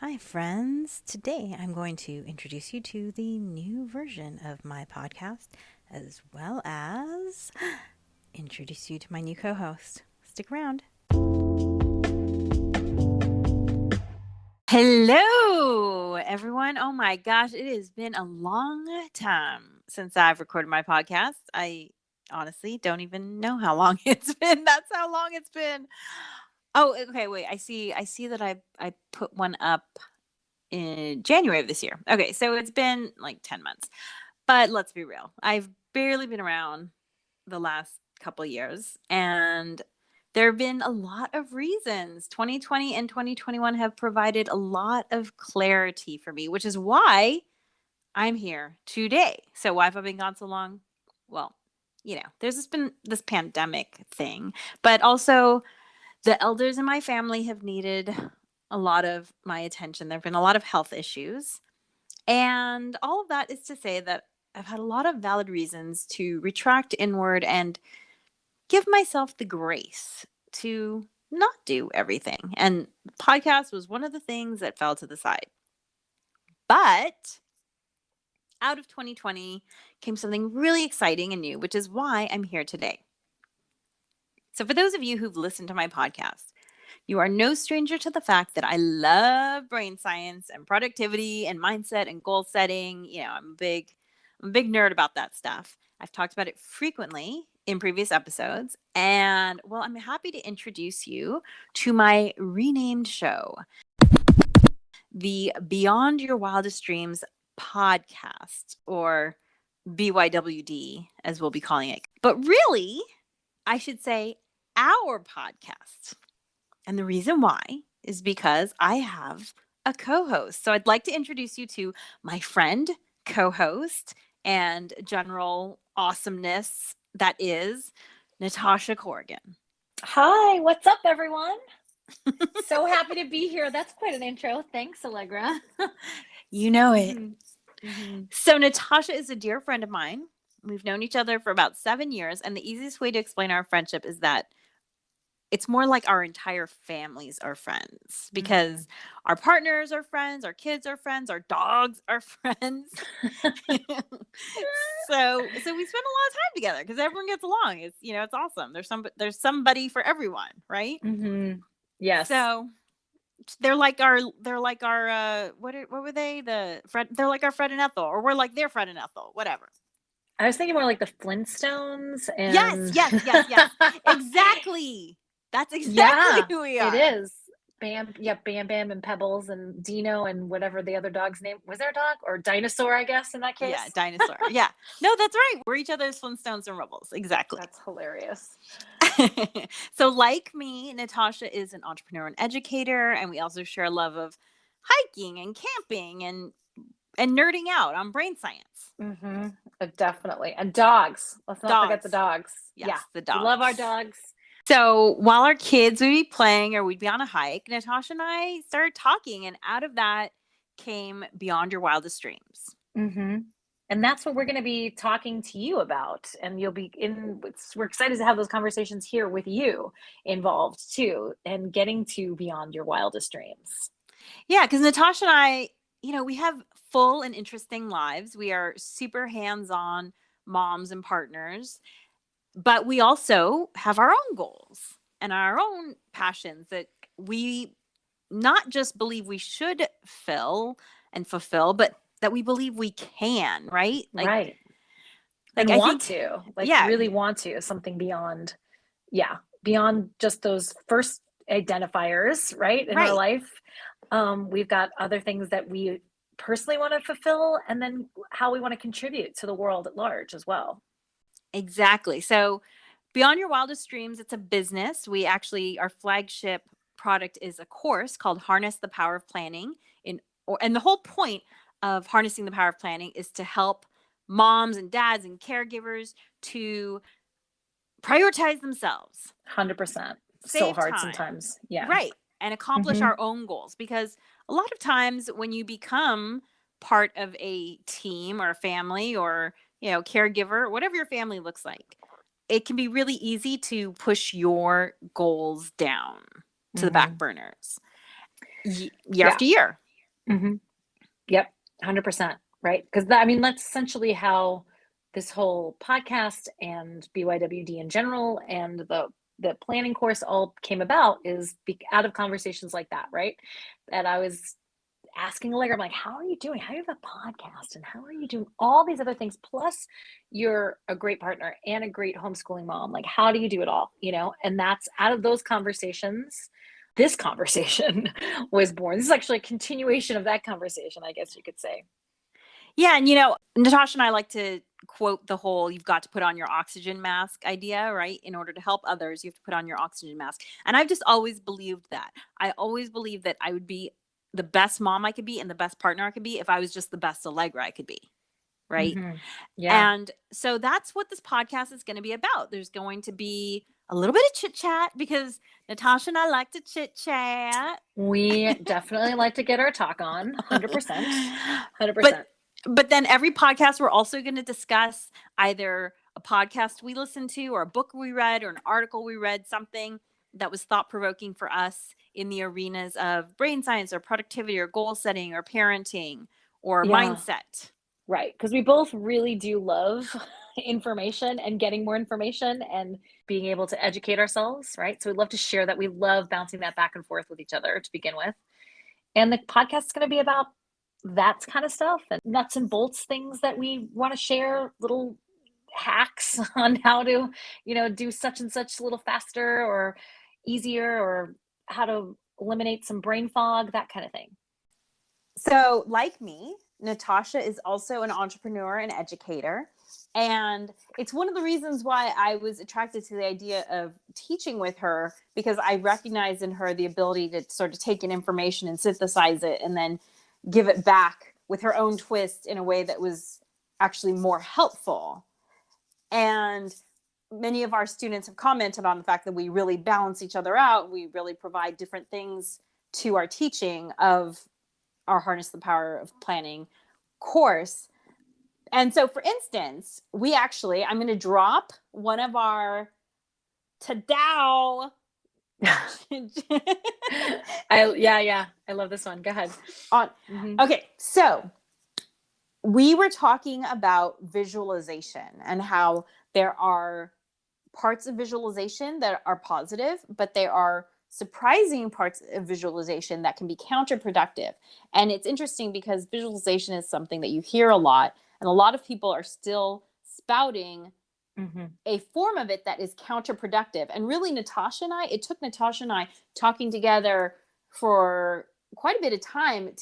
Hi, friends. Today I'm going to introduce you to the new version of my podcast, as well as introduce you to my new co host. Stick around. Hello, everyone. Oh my gosh, it has been a long time since I've recorded my podcast. I honestly don't even know how long it's been. That's how long it's been. Oh, okay, wait. I see that I put one up in January of this year. Okay, so it's been like 10 months. But let's be real. I've barely been around the last couple years, and there have been a lot of reasons. 2020 and 2021 have provided a lot of clarity for me, which is why I'm here today. So why have I been gone so long? Well, there's just been this pandemic thing, but also the elders in my family have needed a lot of my attention. There have been a lot of health issues. And all of that is to say that I've had a lot of valid reasons to retract inward and give myself the grace to not do everything. And podcast was one of the things that fell to the side. But out of 2020 came something really exciting and new, which is why I'm here today. So, for those of you who've listened to my podcast, you are no stranger to the fact that I love brain science and productivity and mindset and goal setting. I'm a big nerd about that stuff. I've talked about it frequently in previous episodes. And well, I'm happy to introduce you to my renamed show, the Beyond Your Wildest Dreams podcast, or BYWD, as we'll be calling it. But really, I should say our podcast. And the reason why is because I have a co-host. So I'd like to introduce you to my friend, co-host, and general awesomeness that is Natasha Corrigan. Hi, what's up, everyone? So happy to be here. That's quite an intro. Thanks, Allegra. You know it. Mm-hmm. So Natasha is a dear friend of mine. We've known each other for about 7 years. And the easiest way to explain our friendship is that it's more like our entire families are friends, because our partners are friends, our kids are friends, our dogs are friends. so we spend a lot of time together because everyone gets along. It's awesome. There's somebody for everyone, right? Mm-hmm. Yes. So they're like our what were they? They're like our Fred and Ethel, or we're like their Fred and Ethel, whatever. I was thinking more like the Flintstones. And... Yes. Exactly. That's exactly who we are. It is. Bam Bam and Pebbles and Dino and whatever the other dog's name was. There a dog or dinosaur, I guess, in that case? Yeah, dinosaur. Yeah. No, that's right. We're each other's Flintstones and Rubbles. Exactly. That's hilarious. So like me, Natasha is an entrepreneur and educator, and we also share a love of hiking and camping and nerding out on brain science. Mm-hmm. Definitely. And dogs. Let's not forget the dogs. Yes, the dogs. We love our dogs. So while our kids would be playing or we'd be on a hike, Natasha and I started talking, and out of that came Beyond Your Wildest Dreams. Mm-hmm. And that's what we're going to be talking to you about. And you'll be we're excited to have those conversations here with you involved too, and getting to Beyond Your Wildest Dreams. Yeah, because Natasha and I, we have full and interesting lives. We are super hands-on moms and partners. But we also have our own goals and our own passions that we not just believe we should fill and fulfill, but that we believe we can, right? Right. Like and really want to, something beyond just those first identifiers, right? In our life. We've got other things that we personally want to fulfill, and then how we want to contribute to the world at large as well. Exactly. So Beyond Your Wildest Dreams, it's a business. Our flagship product is a course called Harness the Power of Planning. And the whole point of harnessing the power of planning is to help moms and dads and caregivers to prioritize themselves. 100%. So hard sometimes. Yeah. Right. And accomplish our own goals. Because a lot of times when you become part of a team or a family or caregiver, whatever your family looks like, it can be really easy to push your goals down to the back burners year after year. Mm-hmm. Yep. 100%. Right. Because I mean, that's essentially how this whole podcast and BYWD in general and the planning course all came about, is out of conversations like that. Right. That I was asking Alegre, I'm like, how are you doing? How do you have a podcast? And how are you doing all these other things? Plus, you're a great partner and a great homeschooling mom. Like, how do you do it all? You know, and that's out of those conversations, this conversation was born. This is actually a continuation of that conversation, I guess you could say. Yeah. And, Natasha and I like to quote the whole "you've got to put on your oxygen mask" idea, right? In order to help others, you have to put on your oxygen mask. And I've just always believed that. I always believed that I would be the best mom I could be and the best partner I could be if I was just the best Alegre I could be. Right. Mm-hmm. Yeah. And so that's what this podcast is going to be about. There's going to be a little bit of chit chat because Natasha and I like to chit chat. We definitely like to get our talk on. 100%. 100%. But then every podcast, we're also going to discuss either a podcast we listened to or a book we read or an article we read, something that was thought-provoking for us in the arenas of brain science or productivity or goal setting or parenting or mindset. Right. Because we both really do love information and getting more information and being able to educate ourselves. Right. So we love to share that. We love bouncing that back and forth with each other to begin with. And the podcast is going to be about that kind of stuff and nuts and bolts things that we want to share, little hacks on how to, do such and such a little faster or easier, or how to eliminate some brain fog, that kind of thing. So, like me, Natasha is also an entrepreneur and educator. And it's one of the reasons why I was attracted to the idea of teaching with her, because I recognize in her the ability to sort of take in information and synthesize it and then give it back with her own twist in a way that was actually more helpful. And many of our students have commented on the fact that we really balance each other out. We really provide different things to our teaching of our Harness the Power of Planning course. And so, for instance, I'm going to drop one of our Tadao. I love this one. Go ahead. Okay. So we were talking about visualization and how there are parts of visualization that are positive, but there are surprising parts of visualization that can be counterproductive. And it's interesting because visualization is something that you hear a lot, and a lot of people are still spouting a form of it that is counterproductive. And really, it took Natasha and I talking together for quite a bit of time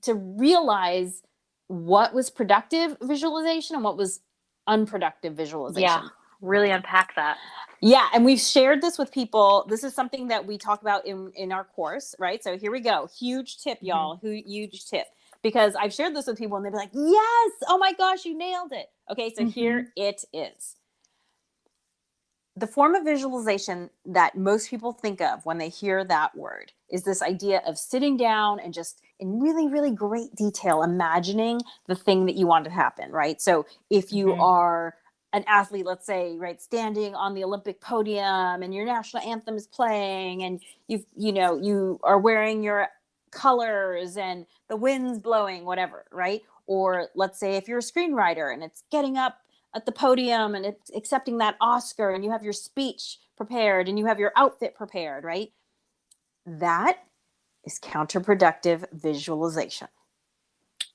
to realize what was productive visualization and what was unproductive visualization. Yeah, really unpack that. Yeah, and we've shared this with people. This is something that we talk about in our course, right? So here we go. Huge tip, y'all. Huge tip. Because I've shared this with people and they'd be like, yes, oh my gosh, you nailed it. Okay, so here it is. The form of visualization that most people think of when they hear that word is this idea of sitting down and just in really, really great detail imagining the thing that you want to happen, right? So if you are an athlete, let's say, right, standing on the Olympic podium and your national anthem is playing and you are wearing your colors and the wind's blowing, whatever, right? Or let's say if you're a screenwriter and it's getting up at the podium and it's accepting that Oscar and you have your speech prepared and you have your outfit prepared, right? That is counterproductive visualization.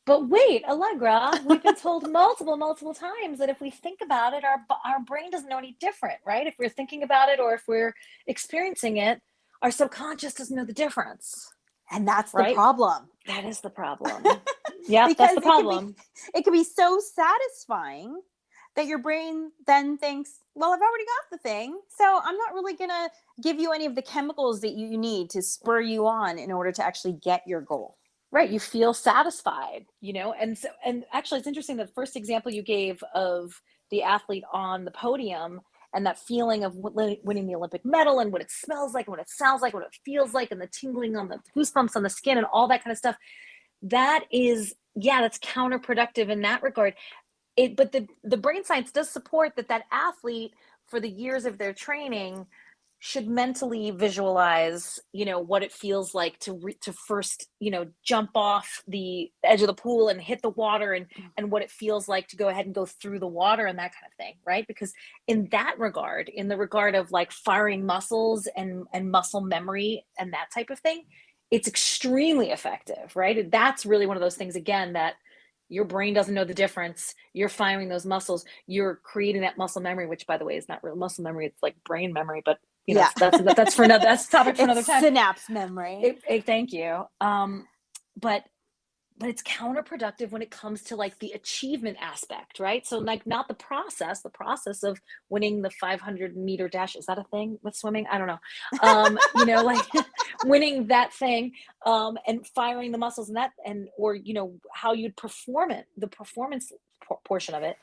But wait, Allegra, we've been told multiple times that if we think about it, our brain doesn't know any different, right? If we're thinking about it or if we're experiencing it, our subconscious doesn't know the difference. And that's the problem. That is the problem. Yeah, that's the problem. It can be so satisfying that your brain then thinks, well, I've already got the thing, so I'm not really going to give you any of the chemicals that you need to spur you on in order to actually get your goal. Right. You feel satisfied, and actually it's interesting, the first example you gave of the athlete on the podium and that feeling of winning the Olympic medal and what it smells like, and what it sounds like, what it feels like, and the tingling on the goosebumps on the skin and all that kind of stuff. That is, that's counterproductive in that regard. But the brain science does support that athlete, for the years of their training, should mentally visualize, what it feels like to first, jump off the edge of the pool and hit the water, and what it feels like to go ahead and go through the water and that kind of thing, right? Because in that regard, in the regard of like firing muscles and muscle memory and that type of thing, it's extremely effective, right? That's really one of those things, again, that your brain doesn't know the difference. You're firing those muscles. You're creating that muscle memory, which, by the way, is not real muscle memory. It's like brain memory, but that's for another. That's a topic for another time. Synapse memory. Thank you. But it's counterproductive when it comes to like the achievement aspect, right? So like not the process of winning the 500-meter dash. Is that a thing with swimming? I don't know. Like winning that thing, and firing the muscles and that, or how you'd perform it, the performance portion of it,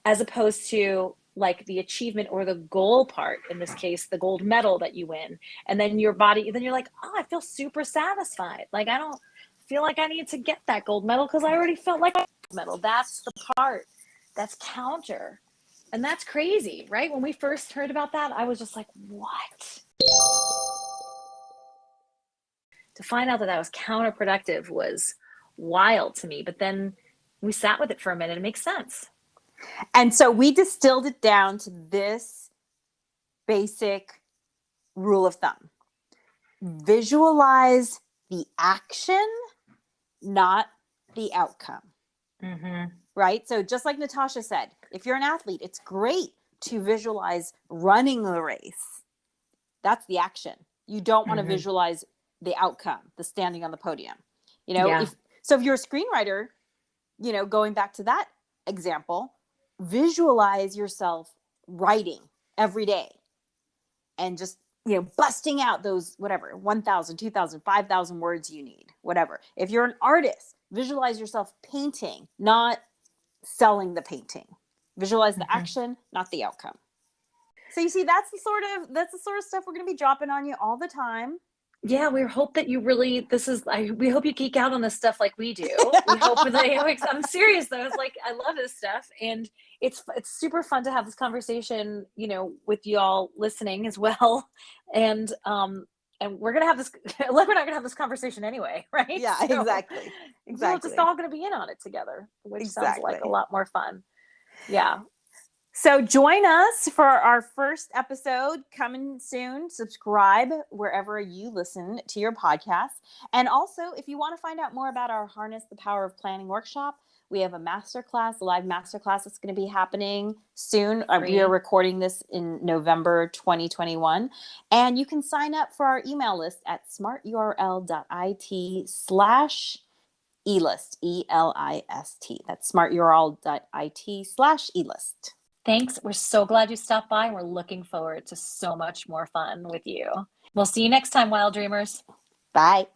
as opposed to like the achievement or the goal part, in this case, the gold medal that you win. And then your body, then you're like, oh, I feel super satisfied. Like, I don't feel like I need to get that gold medal because I already felt like a gold medal. That's the part that's counter. And that's crazy, right? When we first heard about that, I was just like, what? To find out that was counterproductive was wild to me. But then we sat with it for a minute. It makes sense. And so we distilled it down to this basic rule of thumb. Visualize the action, not the outcome. Mm-hmm. Right? So just like Natasha said, if you're an athlete, it's great to visualize running the race. That's the action. You don't want to visualize the outcome, the standing on the podium. If you're a screenwriter, going back to that example, visualize yourself writing every day and just, busting out those, whatever, 1,000, 2,000, 5,000 words you need, whatever. If you're an artist, visualize yourself painting, not selling the painting. Visualize the action, not the outcome. So you see, that's the sort of stuff we're going to be dropping on you all the time. Yeah, we hope that you really, we hope you geek out on this stuff like we do. We hope that I'm serious though. It's like, I love this stuff. And it's super fun to have this conversation, with y'all listening as well. And we're going to have this, like, we're not going to have this conversation anyway, right? Yeah, so, exactly. We're just all going to be in on it together, which sounds like a lot more fun. Yeah. So join us for our first episode coming soon. Subscribe wherever you listen to your podcast. And also, if you want to find out more about our Harness the Power of Planning workshop, we have a masterclass, a live masterclass that's going to be happening soon. We are recording this in November 2021. And you can sign up for our email list at smarturl.it/elist, E-L-I-S-T. That's smarturl.it/elist. Thanks. We're so glad you stopped by, and we're looking forward to so much more fun with you. We'll see you next time, Wild Dreamers. Bye.